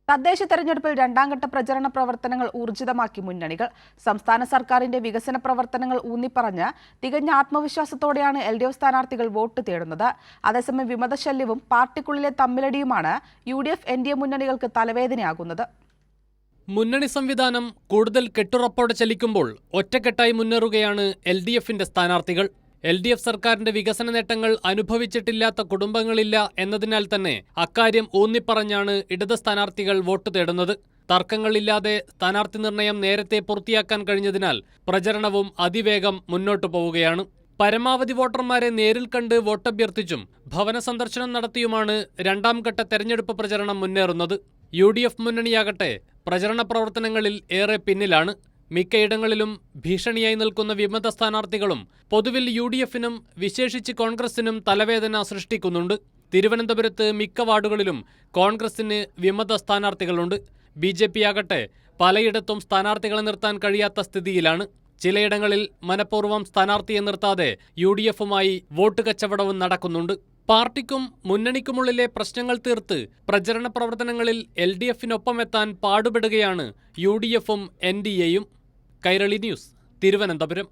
തദ്ദേശ തെരഞ്ഞെടുപ്പിൽ രണ്ടാംഘട്ട പ്രചരണ പ്രവർത്തനങ്ങൾ ഊർജിതമാക്കി മുന്നണികൾ. സംസ്ഥാന സർക്കാരിന്റെ വികസന പ്രവർത്തനങ്ങൾ ഊന്നിപ്പറഞ്ഞ് തികഞ്ഞ ആത്മവിശ്വാസത്തോടെയാണ് LDF സ്ഥാനാർത്ഥികൾ വോട്ട് തേടുന്നത്. അതേസമയം വിമതശല്യവും പാർട്ടിക്കുള്ളിലെ തമ്മിലടിയുമാണ് UDF NDA മുന്നണികൾക്ക് തലവേദനയാകുന്നത്. മുന്നണി സംവിധാനം കൂടുതൽ കെട്ടുറപ്പോടെ ചലിക്കുമ്പോൾ ഒറ്റക്കെട്ടായി മുന്നേറുകയാണ് LDFന്റെ സ്ഥാനാർത്ഥികൾ. LDF സർക്കാരിന്റെ വികസന നേട്ടങ്ങൾ അനുഭവിച്ചിട്ടില്ലാത്ത കുടുംബങ്ങളില്ല എന്നതിനാൽ തന്നെ അക്കാര്യം ഊന്നിപ്പറഞ്ഞാണ് ഇടത് സ്ഥാനാർത്ഥികൾ വോട്ട് തേടുന്നത്. തർക്കങ്ങളില്ലാതെ സ്ഥാനാർത്ഥി നിർണയം നേരത്തെ പൂർത്തിയാക്കാൻ കഴിഞ്ഞതിനാൽ പ്രചരണവും അതിവേഗം മുന്നോട്ടു പോവുകയാണ്. പരമാവധി വോട്ടർമാരെ നേരിൽ കണ്ട് വോട്ടഭ്യർത്ഥിച്ചും ഭവന സന്ദർശനം നടത്തിയുമാണ് രണ്ടാംഘട്ട തെരഞ്ഞെടുപ്പ് പ്രചരണം മുന്നേറുന്നത്. UDF മുന്നണിയാകട്ടെ പ്രചരണ പ്രവർത്തനങ്ങളിൽ ഏറെ പിന്നിലാണ്. മിക്കയിടങ്ങളിലും ഭീഷണിയായി നിൽക്കുന്ന വിമത സ്ഥാനാർത്ഥികളും പൊതുവിൽ UDFനും വിശേഷിച്ച് കോൺഗ്രസിനും തലവേദന സൃഷ്ടിക്കുന്നുണ്ട്. തിരുവനന്തപുരത്ത് മിക്ക വാർഡുകളിലും കോൺഗ്രസിന് വിമത സ്ഥാനാർത്ഥികളുണ്ട്. BJP ആകട്ടെ പലയിടത്തും സ്ഥാനാർത്ഥികളെ നിർത്താൻ കഴിയാത്ത സ്ഥിതിയിലാണ്. ചിലയിടങ്ങളിൽ മനഃപൂർവ്വം സ്ഥാനാർത്ഥിയെ നിർത്താതെ UDFുമായി വോട്ട് കച്ചവടവും നടക്കുന്നുണ്ട്. പാർട്ടിക്കും മുന്നണിക്കുമുള്ളിലെ പ്രശ്നങ്ങൾ തീർത്ത് പ്രചരണ പ്രവർത്തനങ്ങളിൽ LDFനൊപ്പം എത്താൻ പാടുപെടുകയാണ് UDFും NDAയും. കൈരളി ന്യൂസ്, തിരുവനന്തപുരം.